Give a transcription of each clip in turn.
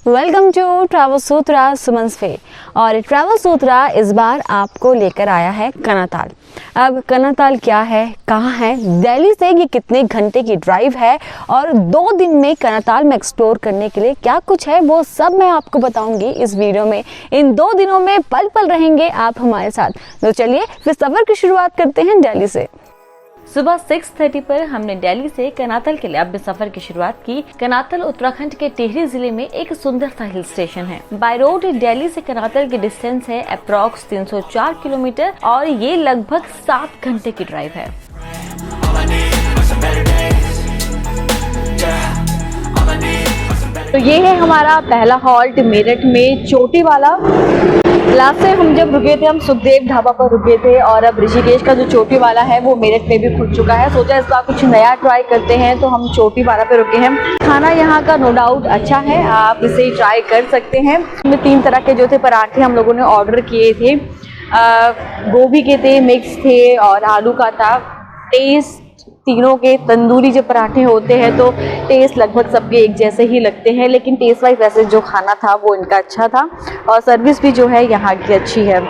Welcome to travel सूत्रा सुमन फे। और travel सूत्रा इस बार आपको लेकर आया है कनाताल। अब कनाताल क्या है, कहाँ है, दिल्ली से ये कितने घंटे की ड्राइव है और 2 दिन में कनाताल में एक्सप्लोर करने के लिए क्या कुछ है, वो सब मैं आपको बताऊंगी इस वीडियो में। इन 2 दिनों में पल पल रहेंगे आप हमारे साथ। तो चलिए फिर सफर की शुरुआत करते हैं दिल्ली से। सुबह 6:30 पर हमने दिल्ली से कनातल के लिए अपने सफर की शुरुआत की। कनातल उत्तराखंड के टिहरी जिले में एक सुंदर सा हिल स्टेशन है। बाय रोड दिल्ली से कनातल की डिस्टेंस है अप्रॉक्स 304 किलोमीटर और ये लगभग 7 घंटे की ड्राइव है। तो ये है हमारा पहला हॉल्ट मेरठ में चोटी वाला। लास्ट टाइम हम जब रुके थे हम सुखदेव ढाबा पर रुके थे और अब ऋषिकेश का जो चोटी वाला है वो मेरठ में भी खुल चुका है। सोचा इस बार कुछ नया ट्राई करते हैं तो हम चोटी वाला पे रुके हैं। खाना यहाँ का नो डाउट अच्छा है, आप इसे ट्राई कर सकते हैं। इसमें 3 तरह के जो थे पराठे हम लोगों ने ऑर्डर किए थे। गोभी के थे, मिक्स थे और आलू का था। टेस्ट तीनों के तंदूरी जो पराठे होते हैं तो टेस्ट लगभग सबके एक जैसे ही लगते हैं, लेकिन टेस्ट वाइज वैसे जो खाना था वो इनका अच्छा था और सर्विस भी जो है यहाँ की अच्छी है।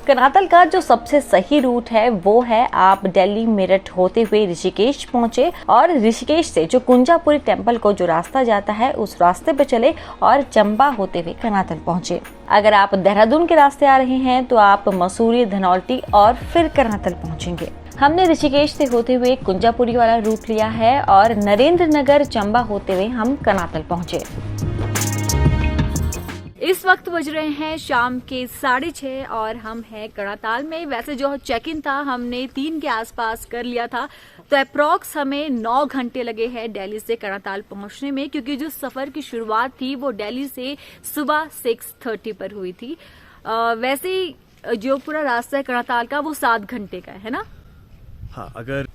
कनातल का जो सबसे सही रूट है वो है आप दिल्ली मेरठ होते हुए ऋषिकेश पहुंचे और ऋषिकेश से जो कुंजापुरी टेम्पल को जो रास्ता जाता है उस रास्ते पे चले और चंबा होते हुए कनातल पहुंचे। अगर आप देहरादून के रास्ते आ रहे हैं तो आप मसूरी, धनौल्टी और फिर कनातल पहुंचेंगे। हमने ऋषिकेश से होते हुए कुंजापुरी वाला रूट लिया है और नरेंद्र नगर चंबा होते हुए हम कनातल पहुंचे। इस वक्त बज रहे हैं शाम के 6:30 और हम हैं कनाताल में। वैसे जो चेक इन था हमने 3 के आसपास कर लिया था, तो अप्रॉक्स हमें 9 घंटे लगे हैं दिल्ली से कनाताल पहुंचने में, क्योंकि जो सफर की शुरुआत थी वो दिल्ली से सुबह 6:30 पर हुई थी। वैसे जो पूरा रास्ता है कनाताल का वो 7 घंटे का है ना। हाँ, अगर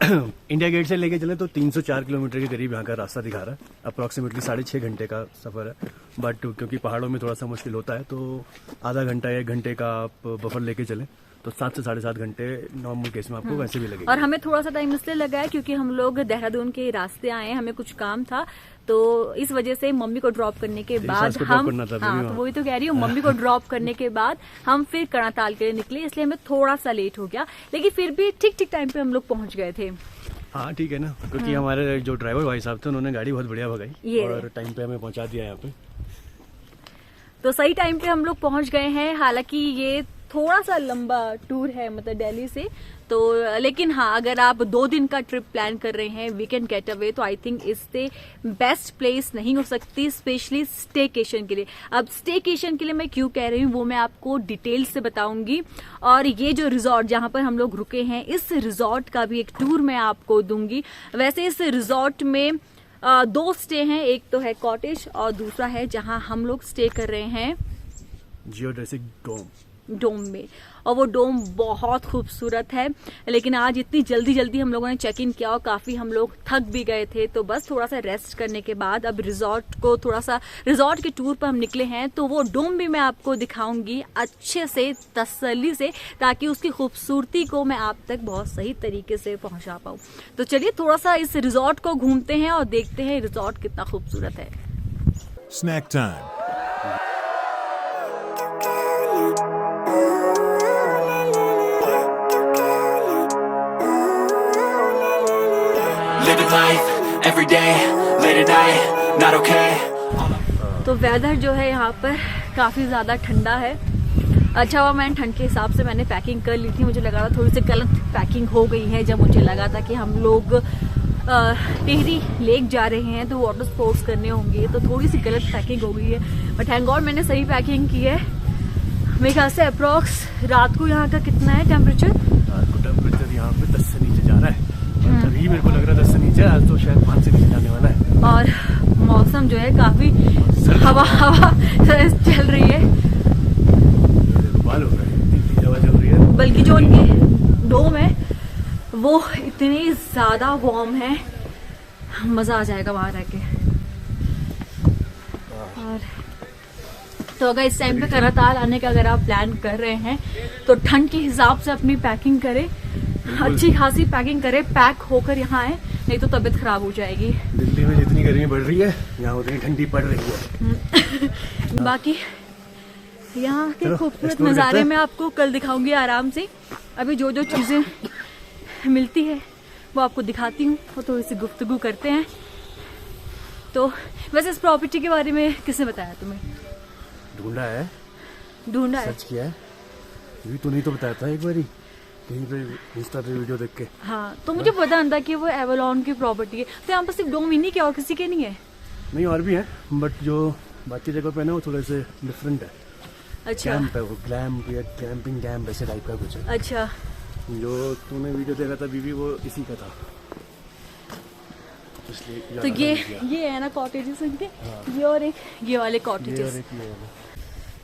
इंडिया गेट से लेके चले तो 304 किलोमीटर के करीब यहाँ का रास्ता दिखा रहा है। अप्रॉक्सीमेटली 6.5 घंटे का सफर है, बट क्योंकि पहाड़ों में थोड़ा सा मुश्किल होता है तो आधा घंटा या 1 घंटे का आप बफर लेके चले तो 7 से 7.5 घंटे नॉर्मल केस में आपको वैसे भी लगेगा। और हमें थोड़ा सा टाइम इसलिए लगा है क्योंकि हम लोग देहरादून के रास्ते आए, हमें कुछ काम था तो इस वजह से मम्मी को ड्रॉप करने के बाद हम तो वही तो कह रही हूँ, मम्मी को ड्रॉप करने के बाद हम फिर कनाताल के लिए निकले, इसलिए हमें थोड़ा सा लेट हो गया, लेकिन फिर भी ठीक टाइम पे हम लोग पहुंच गए थे। हाँ ठीक है ना, क्योंकि हमारे जो ड्राइवर भाई साहब थे उन्होंने गाड़ी बहुत बढ़िया भगाई और टाइम पे हमें पहुंचा दिया यहाँ पे। तो सही टाइम पे हम लोग पहुंच गए हैं। हालांकि ये थोड़ा सा लंबा टूर है मतलब दिल्ली से, तो लेकिन हाँ अगर आप 2 दिन का ट्रिप प्लान कर रहे हैं वीकेंड गेट अवे तो आई थिंक इससे बेस्ट प्लेस नहीं हो सकती, स्पेशली स्टेकेशन के लिए। अब स्टेकेशन के लिए मैं क्यों कह रही हूँ वो मैं आपको डिटेल से बताऊंगी। और ये जो रिजॉर्ट जहाँ पर हम लोग रुके हैं इस रिजॉर्ट का भी एक टूर मैं आपको दूंगी। वैसे इस रिजॉर्ट में 2 स्टे हैं, एक तो है कॉटेज और दूसरा है जहाँ हम लोग स्टे कर रहे हैं जियोडेसिक डोम में, और वो डोम बहुत खूबसूरत है। लेकिन आज इतनी जल्दी हम लोगों ने चेक इन किया और काफी हम लोग थक भी गए थे, तो बस थोड़ा सा रेस्ट करने के बाद अब रिजॉर्ट के टूर पर हम निकले हैं। तो वो डोम भी मैं आपको दिखाऊंगी अच्छे से तसल्ली से, ताकि उसकी खूबसूरती को मैं आप तक बहुत सही तरीके से पहुंचा पाऊं। तो चलिए थोड़ा सा इस रिजॉर्ट को घूमते हैं और देखते हैं रिजॉर्ट कितना खूबसूरत है। Snack time. तो वेदर जो है यहाँ पर काफी ज्यादा ठंडा है। अच्छा हुआ मैंने ठंड के हिसाब से मैंने पैकिंग कर ली थी, मुझे लगा था थोड़ी सी गलत पैकिंग हो गई है। जब मुझे लगा था कि हम लोग टिहरी लेक जा रहे हैं तो वाटर स्पोर्ट्स करने होंगे, तो थोड़ी सी गलत पैकिंग हो गई है, बट थैंक गॉड मैंने सही पैकिंग की है। मेरे ख्याल से अप्रॉक्स रात को यहाँ का कितना है टेम्परेचर? रात को टेम्परेचर यहाँ पे 10 से नीचे जा रहा है, तभी मेरे को लग रहा है 10 से नीचे, आज तो शायद 5 से नीचे जाने वाला है। और मौसम जो है काफी हवा चल रही है, बाल हो रहा है, हवा चल रही है। बल्कि जो उनकी डोम है वो इतनी ज्यादा वार्म है, मजा आ जाएगा वहां रह के। और तो अगर इस टाइम पे कनाताल आने का अगर आप प्लान कर रहे हैं तो ठंड के हिसाब से अपनी पैकिंग करें, अच्छी खासी पैकिंग करें, पैक होकर यहाँ आए नहीं तो तबीयत खराब हो जाएगी। दिल्ली में जितनी गर्मी बढ़ रही है यहाँ उतनी ठंडी पड़ रही है। बाकी यहाँ के चलो, खूबसूरत explore करते नज़ारे हैं। मैं आपको कल दिखाऊंगी आराम से। अभी जो जो चीज़ें मिलती है वो आपको दिखाती हूँ और थोड़ी सी गुफ्तगू करते हैं। तो वैसे इस प्रॉपर्टी के बारे में किसने बताया तुम्हें? ढूंढा है, ढूंढा है? सर्च किया है, ये तो नहीं तो बताया था एक बारी कहीं पे इंस्टा पे वीडियो देख के। हाँ, तो मुझे पता था कि वो एवलॉन की प्रॉपर्टी है। तो यहाँ पर सिर्फ डोमिनी के और किसी के नहीं है? नहीं, और भी है, बट जो बाकी जगह पे ना वो थोड़े से डिफरेंट है। अच्छा कैंप है वो, ग्लैम्प या कैंपिंग कैंप ऐसे टाइप का कुछ है। अच्छा। जो तूने वीडियो देखा था बीवी, वो इसी का था, इसलिए तो याद नहीं किया। ये है ना कॉटेजेस इनके, ये और एक ये वाले ये कॉटेजेस। और एक ये वाला।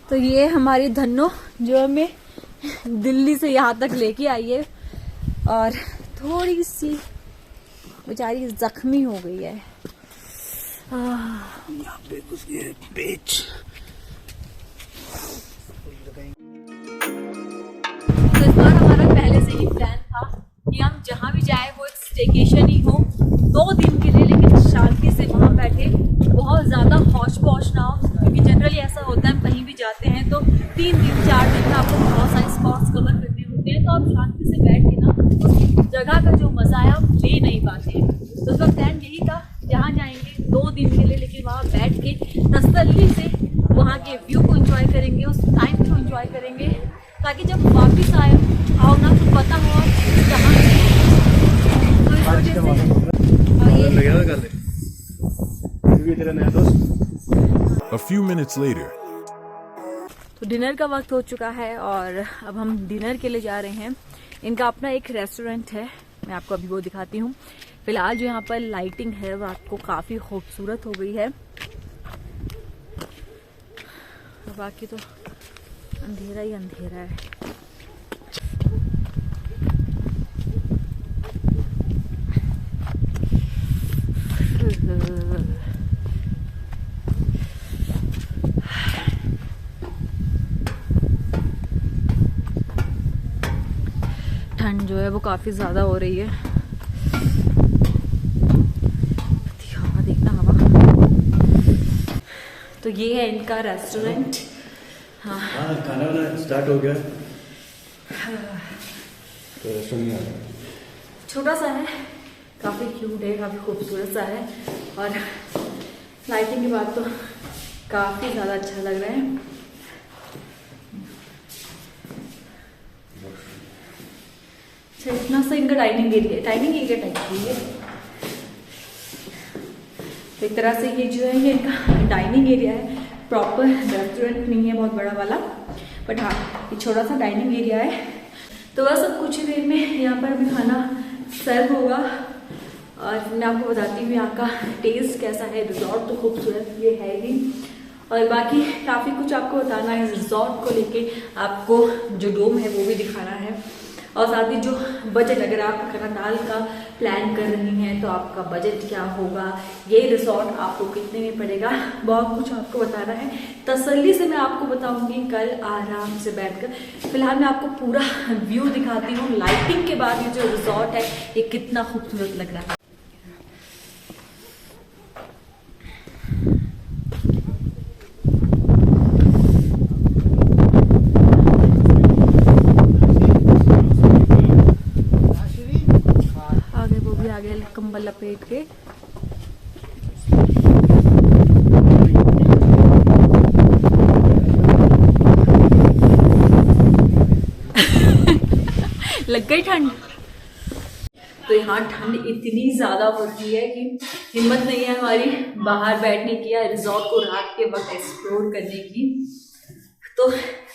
तो ये हमारी धन्नो जो हमें दिल्ली से यहाँ तक लेके आई है और थोड़ी सी बेचारी जख्मी हो गई है। यहाँ पे कुछ ये बेच। तो इस बार हमारा पहले से ही प्लान था कि हम जहाँ भी जाए वो एक स्टेकेशन ही हो 2 दिन के लिए, लेकिन शांति से वहाँ बैठे, बहुत ज़्यादा हौच पौच ना हो, क्योंकि जनरली ऐसा होता है हम कहीं भी जाते हैं तो 3 दिन 4 दिन में आपको बहुत सारे स्पॉट्स कवर करने होते हैं, तो आप शांति से बैठ के ना उस जगह का जो मज़ा है आप ले नहीं पाते हैं। तो उसका प्लान यही था, जहाँ जाएंगे 2 दिन के लिए, लेकिन वहाँ बैठ के तसल्ली से वहाँ के व्यू को एंजॉय करेंगे, उस टाइम को एंजॉय करेंगे, ताकि जब वापस आओ ना तो पता हो आप कहाँ गए। तो इस वजह से ये तेरा नया दोस्त। A few minutes later. तो डिनर का वक्त हो चुका है और अब हम डिनर के लिए जा रहे हैं। इनका अपना एक रेस्टोरेंट है, मैं आपको अभी वो दिखाती हूँ। फिलहाल जो यहाँ पर लाइटिंग है वो आपको काफ़ी खूबसूरत हो गई है, बाकी तो अंधेरा ही अंधेरा है। ठंड जो है वो काफ़ी ज़्यादा हो रही है। हवा देखना, हवा। तो ये है इनका रेस्टोरेंट। हाँ, खाना वाना स्टार्ट हो गया। तो रेस्टोरेंट छोटा सा है, काफ़ी क्यूट है, काफ़ी खूबसूरत सा है और लाइटिंग के बाद तो काफ़ी ज़्यादा अच्छा लग रहा है। अच्छा, इतना सा इनका डाइनिंग एरिया टाइप की है। तो एक तरह से ये जो है ये इनका डाइनिंग एरिया है, प्रॉपर रेस्टोरेंट नहीं है बहुत बड़ा वाला, बट हाँ ये छोटा सा डाइनिंग एरिया है। तो बस अब कुछ ही देर में यहाँ पर अभी खाना सर्व होगा और मैं आपको बताती हूँ यहाँ का टेस्ट कैसा है। रिजॉर्ट तो खूबसूरत ये है ही, और बाकी काफ़ी कुछ आपको बताना है रिजॉर्ट को लेके, आपको जो डोम है वो भी दिखाना है, और साथ ही जो बजट, अगर आप करनाल का प्लान कर रही हैं तो आपका बजट क्या होगा, ये रिसोर्ट आपको कितने में पड़ेगा, बहुत कुछ आपको बताना है। तसल्ली से मैं आपको बताऊंगी कल आराम से बैठकर। फिलहाल मैं आपको पूरा व्यू दिखाती हूँ, लाइटिंग के बाद ये जो रिसोर्ट है ये कितना खूबसूरत लग रहा है। आगे कंबल लपेट के लग गई ठंड। तो यहाँ ठंड इतनी ज़्यादा होती है कि हिम्मत नहीं है हमारी बाहर बैठने की या रिजॉर्ट को रात के वक्त एक्सप्लोर करने की। तो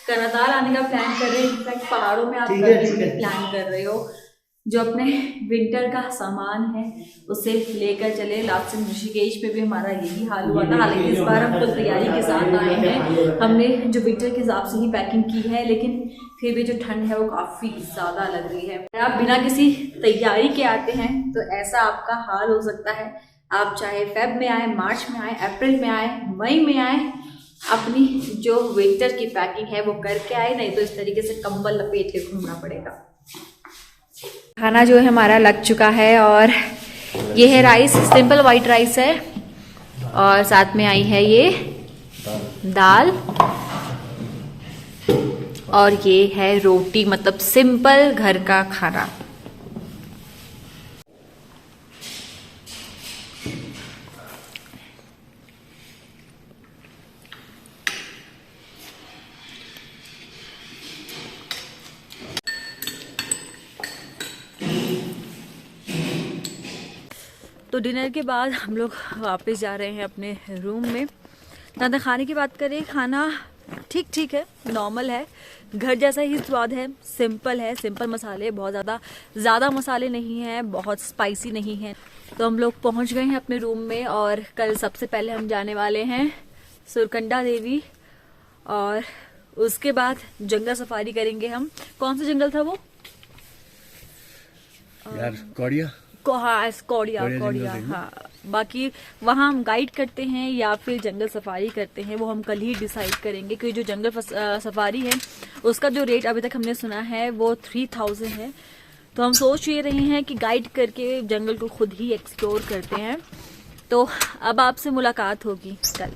करनाल आने का प्लान कर रहे हैं, इनफैक्ट पहाड़ों में आप प्लान कर रहे हो, जो अपने विंटर का सामान है उसे लेकर चले। लास्ट टाइम ऋषिकेश में भी हमारा यही हाल हुआ था, हालांकि इस बार हम खुद तैयारी के साथ आए हैं, हमने जो विंटर के हिसाब से ही पैकिंग की है, लेकिन फिर भी जो ठंड है वो काफ़ी ज़्यादा लग रही है। अगर आप बिना किसी तैयारी के आते हैं तो ऐसा आपका हाल हो सकता है। आप चाहे फेब में आए, मार्च में आए, अप्रैल में आए, मई में आए, अपनी जो विंटर की पैकिंग है वो करके आए, नहीं तो इस तरीके से कंबल लपेट के घूमना पड़ेगा। खाना जो है हमारा लग चुका है और ये है राइस, सिंपल वाइट राइस है, और साथ में आई है ये दाल, और ये है रोटी, मतलब सिंपल घर का खाना। तो डिनर के बाद हम लोग वापस जा रहे हैं अपने रूम में। ज़्यादा खाने की बात करें, खाना ठीक ठीक है, नॉर्मल है, घर जैसा ही स्वाद है, सिंपल है, सिंपल मसाले, बहुत ज़्यादा मसाले नहीं हैं, बहुत स्पाइसी नहीं है। तो हम लोग पहुंच गए हैं अपने रूम में, और कल सबसे पहले हम जाने वाले हैं सुरकंडा देवी, और उसके बाद जंगल सफारी करेंगे हम। कौन सा जंगल था वो यार? कौड़िया। हाँ, कौड़िया, हाँ। बाकी वहाँ हम गाइड करते हैं या फिर जंगल सफारी करते हैं, वो हम कल ही डिसाइड करेंगे, क्योंकि जो जंगल सफारी है उसका जो रेट अभी तक हमने सुना है वो 3000 है। तो हम सोच ये रहे हैं कि गाइड करके जंगल को खुद ही एक्सप्लोर करते हैं। तो अब आपसे मुलाकात होगी कल।